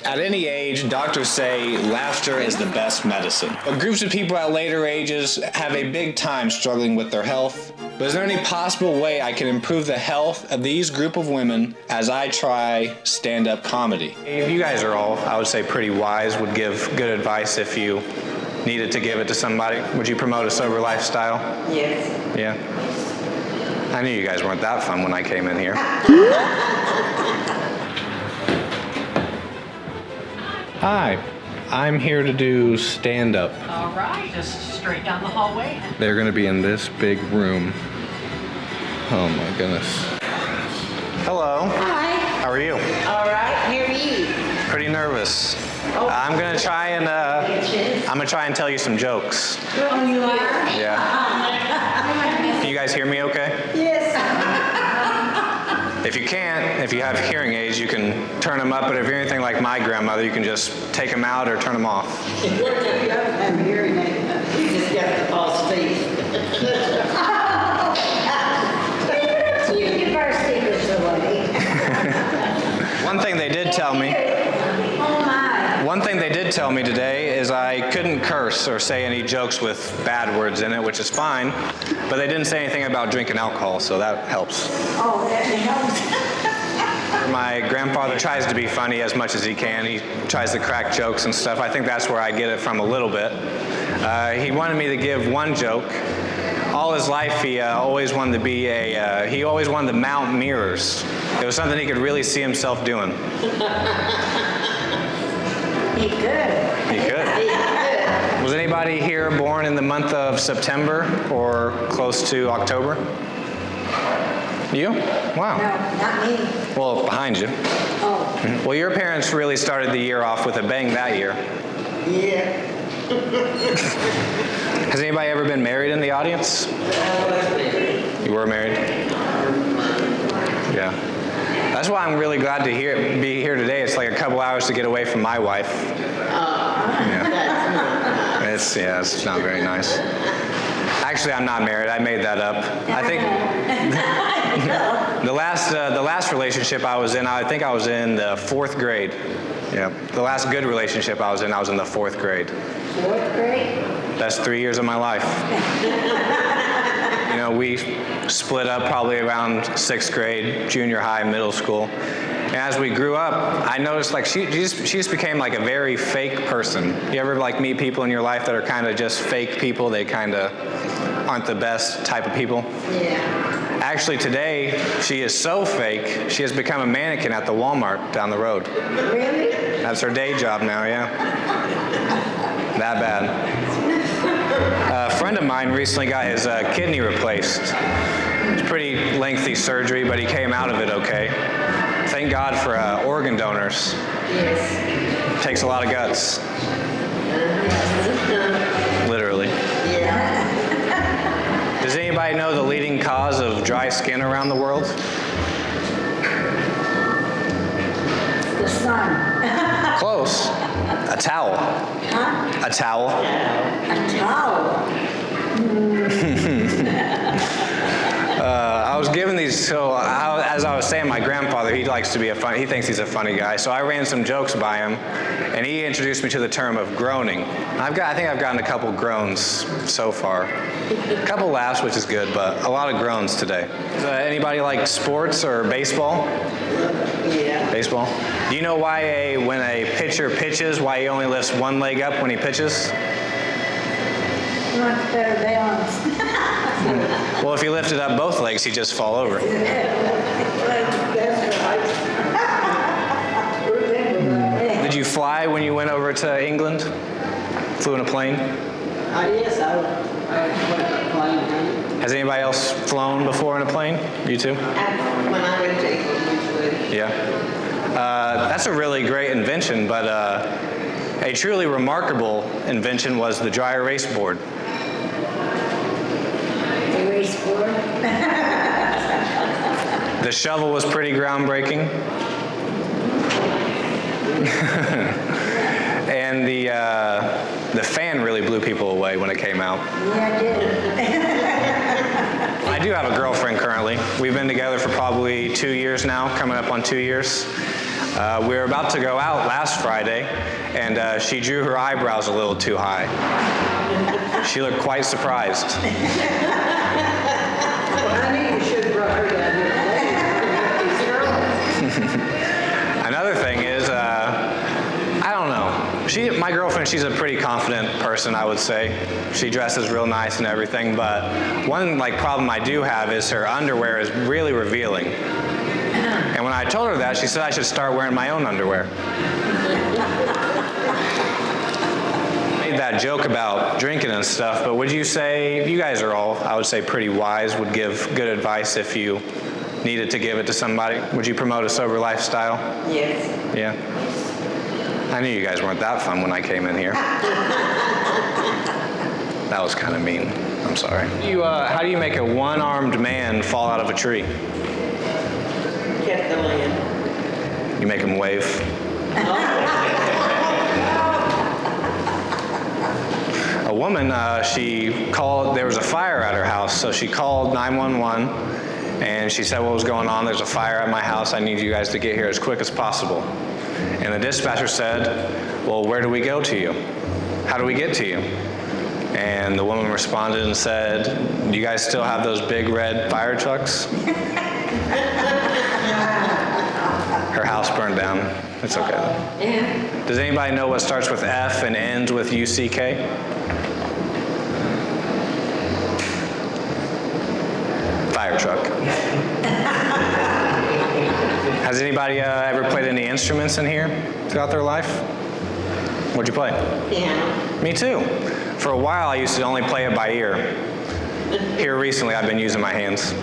At any age, doctors say laughter is the best medicine. But groups of people at later ages have a big time struggling with their health. But is there any possible way I can improve the health of these group of women as I try stand-up comedy? You guys are all, I would say, pretty wise, would give good advice if you needed to give it to somebody. Would you promote a sober lifestyle? Yes. Yeah? I knew you guys weren't that fun when I came in here. Hi, I'm here to do stand-up. All right, just straight down the hallway. They're gonna be in this big room. Oh my goodness. Hello. Hi. How are you? All right, here you. Pretty nervous. Oh. I'm gonna try and tell you some jokes. Oh, you are? Yeah. Can you guys hear me okay? Yes. If you can't, if you have hearing aids, you can turn them up, but if you're anything like my grandmother, you can just take them out or turn them off. You don't have a hearing aid. You just got the false teeth. You give our secrets away. One thing they did tell me. Oh my. One thing they did tell me today is I couldn't curse or say any jokes with bad words in it, which is fine, but they didn't say anything about drinking alcohol, so that helps. Oh, that helps. My grandfather tries to be funny as much as he can. He tries to crack jokes and stuff. I think that's where I get it from a little bit. He wanted me to give one joke. All his life, he always wanted to be he always wanted to mount mirrors. It was something he could really see himself doing. He could. He could. He could. Was anybody here born in the month of September or close to October? You? Wow. No, not me. Well, behind you. Oh. Well, your parents really started the year off with a bang that year. Yeah. Has anybody ever been married in the audience? I was married. You were married? Yeah. That's why I'm really glad to be here today. It's like a couple hours to get away from my wife. Yeah. It's not very nice. Actually, I'm not married. I made that up. I think the last relationship I was in, I think I was in the 4th grade. Yeah. The last good relationship I was in the 4th grade. 4th grade? That's 3 years of my life. You know, we split up probably around 6th grade, junior high, middle school. And as we grew up, I noticed like she just became like a very fake person. You ever like meet people in your life that are kind of just fake people? They kind of aren't the best type of people. Yeah. Actually, today, she is so fake, she has become a mannequin at the Walmart down the road. Really? That's her day job now, yeah. That bad. A friend of mine recently got his kidney replaced. It's pretty lengthy surgery, but he came out of it okay. Thank God for organ donors. Yes. Takes a lot of guts. Literally. Yeah. Does anybody know the leading cause of dry skin around the world? The sun. Close. A towel. Huh? A towel. A towel. I was given these, as I was saying, my grandfather, he likes to be he thinks he's a funny guy, so I ran some jokes by him, and he introduced me to the term of groaning. I think I've gotten a couple groans so far. A couple laughs, which is good, but a lot of groans today. Anybody like sports or baseball? Yeah. Baseball? Do you know why when a pitcher pitches, why he only lifts one leg up when he pitches? You want better balance. Well, if he lifted up both legs, he'd just fall over. That's right. Did you fly when you went over to England? Flew in a plane? Yes, I went on a plane. Has anybody else flown before in a plane? You too? When I went to England, we flew. Yeah. That's a really great invention, but a truly remarkable invention was the dry erase board. Erase board? The shovel was pretty groundbreaking. And the fan really blew people away when it came out. Yeah, it did. I do have a girlfriend currently. We've been together for probably 2 years now, coming up on 2 years. We were about to go out last Friday, and she drew her eyebrows a little too high. She looked quite surprised. Well, honey, you should have brought her down here today. Another thing is, I don't know. My girlfriend, she's a pretty confident person, I would say. She dresses real nice and everything, but one problem I do have is her underwear is really revealing. And when I told her that, she said I should start wearing my own underwear. Made that joke about drinking and stuff, but would you say, you guys are all, I would say, pretty wise, would give good advice if you needed to give it to somebody? Would you promote a sober lifestyle? Yes. Yeah. I knew you guys weren't that fun when I came in here. That was kind of mean. I'm sorry. How do you make a one-armed man fall out of a tree? Get the land. You make him wave. A woman, she called, there was a fire at her house, so she called 911, and she said what was going on. There's a fire at my house. I need you guys to get here as quick as possible. And the dispatcher said, well, where do we go to you? How do we get to you? And the woman responded and said, do you guys still have those big red fire trucks? Her house burned down. It's okay though. Yeah. Does anybody know what starts with F and ends with UCK? Fire truck. Has anybody ever played any instruments in here throughout their life? What'd you play? Piano. Me too. For a while, I used to only play it by ear. Here recently, I've been using my hands.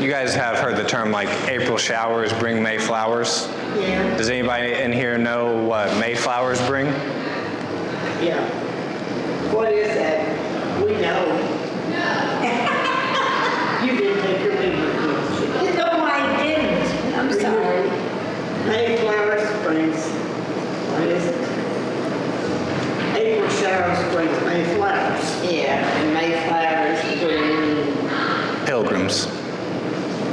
You guys have heard the term April showers bring May flowers. Yeah. Does anybody in here know what May flowers bring? Yeah. What is that? We know. You didn't take your leave. No, I didn't. I'm sorry. Mayflower springs. What is it? April shower springs Mayflowers. Yeah, and Mayflowers bring. Pilgrims.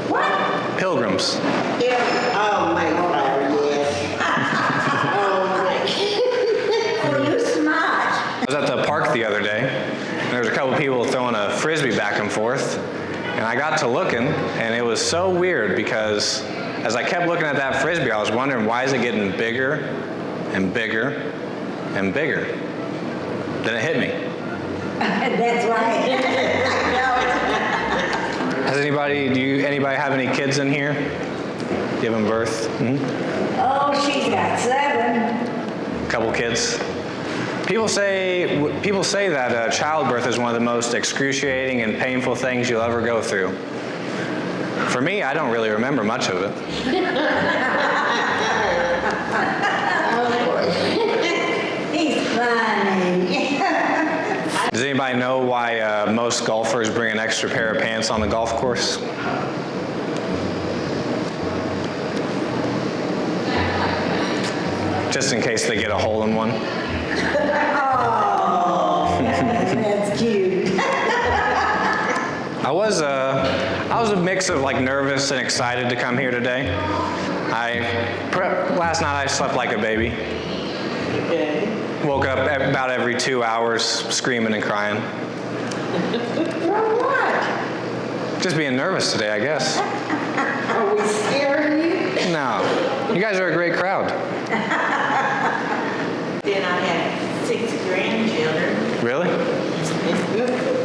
What? Pilgrims. Yeah. Oh, Mayflower, yes. Oh, my. Oh, you're smart. I was at the park the other day, and there was a couple people throwing a frisbee back and forth, and I got to looking, and it was so weird because as I kept looking at that frisbee, I was wondering, why is it getting bigger and bigger and bigger? Then it hit me. That's right. Has anybody have any kids in here? Given birth? Oh, she's got 7. Couple kids? People say that childbirth is one of the most excruciating and painful things you'll ever go through. For me, I don't really remember much of it. He's funny. Does anybody know why most golfers bring an extra pair of pants on the golf course? Just in case they get a hole in one. Oh, that's cute. I was a mix of nervous and excited to come here today. Last night I slept like a baby. Okay. Woke up about every 2 hours screaming and crying. For what? Just being nervous today, I guess. Are we scaring you? No, you guys are a great crowd. Then I have 6 grandchildren. Really?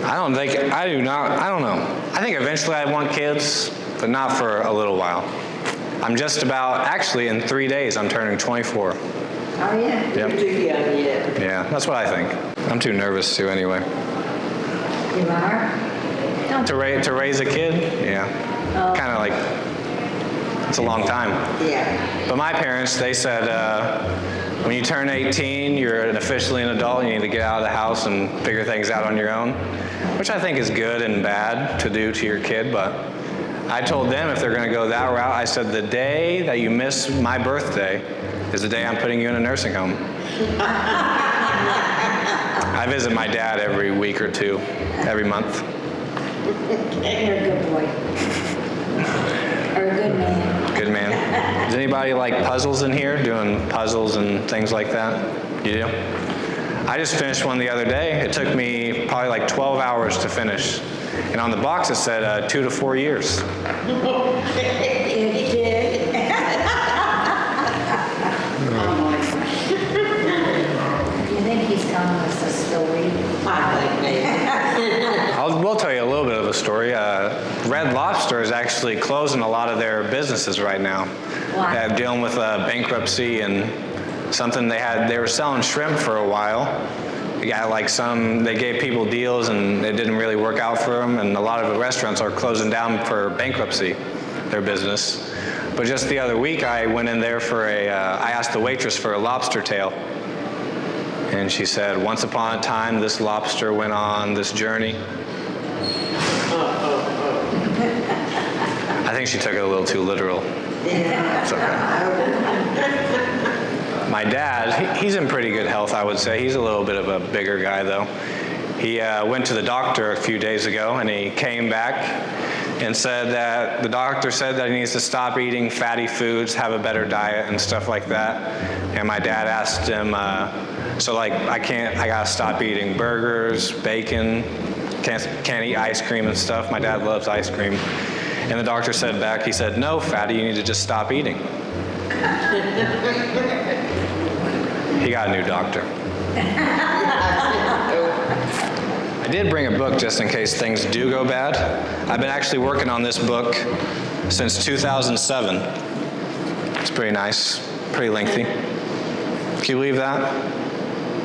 I don't know. I think eventually I want kids, but not for a little while. I'm just about, actually in 3 days, I'm turning 24. Oh yeah? Yep. You're too young yet. Yeah, that's what I think. I'm too nervous to anyway. You are? To raise a kid? Yeah. Oh. Kind of it's a long time. Yeah. But my parents, they said, when you turn 18, you're officially an adult, you need to get out of the house and figure things out on your own, which I think is good and bad to do to your kid, but I told them if they're going to go that route, I said the day that you miss my birthday is the day I'm putting you in a nursing home. I visit my dad every week or two, every month. You're a good boy. Or a good man. Good man. Does anybody like puzzles in here? Doing puzzles and things like that? You do? I just finished one the other day. It took me probably like 12 hours to finish. And on the box it said 2 to 4 years. It did. You think he's telling us a story? We'll tell you a little bit of a story. Red Lobster is actually closing a lot of their businesses right now. Wow. They're dealing with bankruptcy and something they were selling shrimp for a while. They got they gave people deals and it didn't really work out for them, and a lot of the restaurants are closing down for bankruptcy, their business. But just the other week I went in there for I asked the waitress for a lobster tail. And she said, once upon a time, this lobster went on this journey. I think she took it a little too literal. It's okay. My dad, he's in pretty good health, I would say. He's a little bit of a bigger guy, though. He went to the doctor a few days ago, and he came back and said that the doctor said that he needs to stop eating fatty foods, have a better diet, and stuff like that. And my dad asked him, I gotta stop eating burgers, bacon, can't eat ice cream and stuff. My dad loves ice cream. And the doctor said back, he said, no, fatty, you need to just stop eating. He got a new doctor. I did bring a book just in case things do go bad. I've been actually working on this book since 2007. It's pretty nice, pretty lengthy. Can you believe that?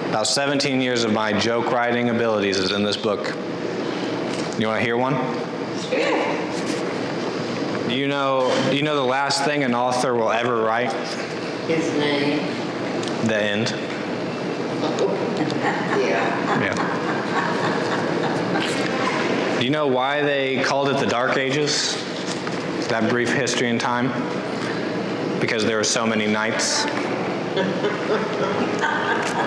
About 17 years of my joke writing abilities is in this book. You want to hear one? Do you know the last thing an author will ever write? His name. The end. Yeah. Do you know why they called it the Dark Ages? That brief history in time? Because there were so many nights.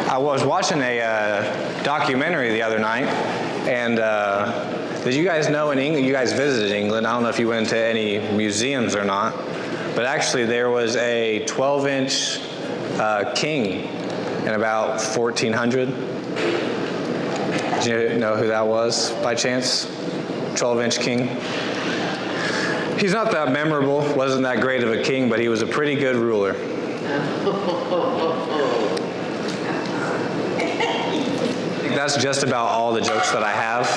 I was watching a documentary the other night, and did you guys know in England, you guys visited England, I don't know if you went to any museums or not, but actually there was a 12-inch king in about 1400. Did you know who that was by chance? 12-inch king. He's not that memorable, wasn't that great of a king, but he was a pretty good ruler. That's just about all the jokes that I have.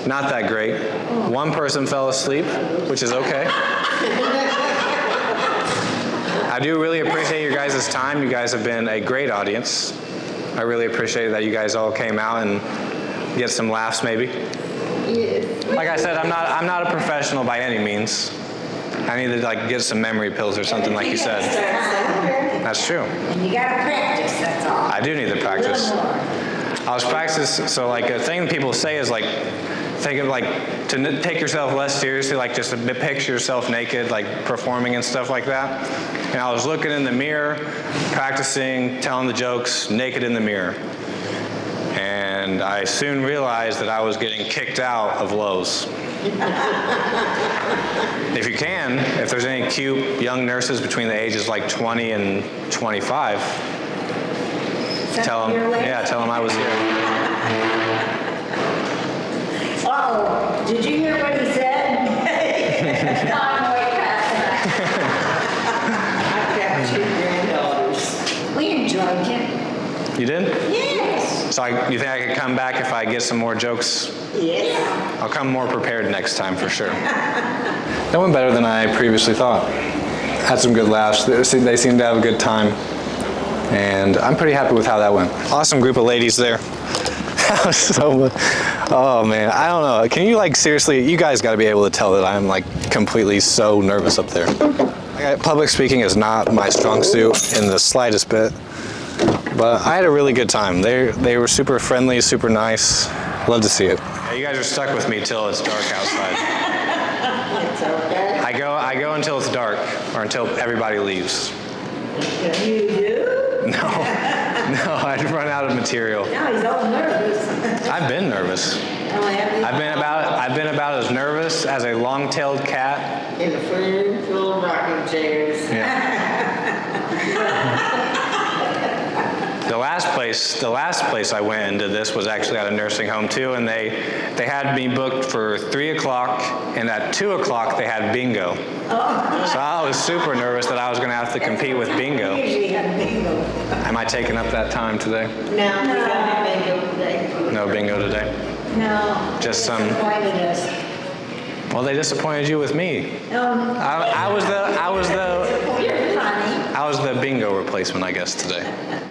Not that great. One person fell asleep, which is okay. I do really appreciate your guys' time. You guys have been a great audience. I really appreciate that you guys all came out and get some laughs maybe. Like I said, I'm not a professional by any means. I need to get some memory pills or something like you said. That's true. And you gotta practice, that's all. I do need to practice. I was practicing, so a thing people say is think of to take yourself less seriously, just to picture yourself naked, performing and stuff like that. And I was looking in the mirror, practicing, telling the jokes, naked in the mirror. And I soon realized that I was getting kicked out of Lowe's. If there's any cute young nurses between the ages 20 and 25, tell them I was here. Uh-oh, did you hear what he said? No, I'm way past that. I've got 2 granddaughters. We enjoyed it. You did? Yes. So you think I could come back if I get some more jokes? Yes. I'll come more prepared next time for sure. That went better than I previously thought. Had some good laughs. They seemed to have a good time. And I'm pretty happy with how that went. Awesome group of ladies there. That was oh man, I don't know. Can you seriously, you guys gotta be able to tell that I'm completely so nervous up there. Public speaking is not my strong suit in the slightest bit. But I had a really good time. They were super friendly, super nice. Love to see it. Yeah, you guys are stuck with me till it's dark outside. It's okay. I go until it's dark, or until everybody leaves. You do? No. No, I'd run out of material. Now he's all nervous. I've been nervous. Oh, have you? I've been about as nervous as a long-tailed cat. In a room full of rocking chairs. The last place I went and did this was actually at a nursing home too, and they had me booked for 3 o'clock, and at 2 o'clock they had bingo. Oh. So I was super nervous that I was going to have to compete with bingo. We usually have bingo. Am I taking up that time today? No, we don't have bingo today. No bingo today? No. Just they some- disappointed us. Well, they disappointed you with me. I I was the You're funny. bingo replacement, I guess, today.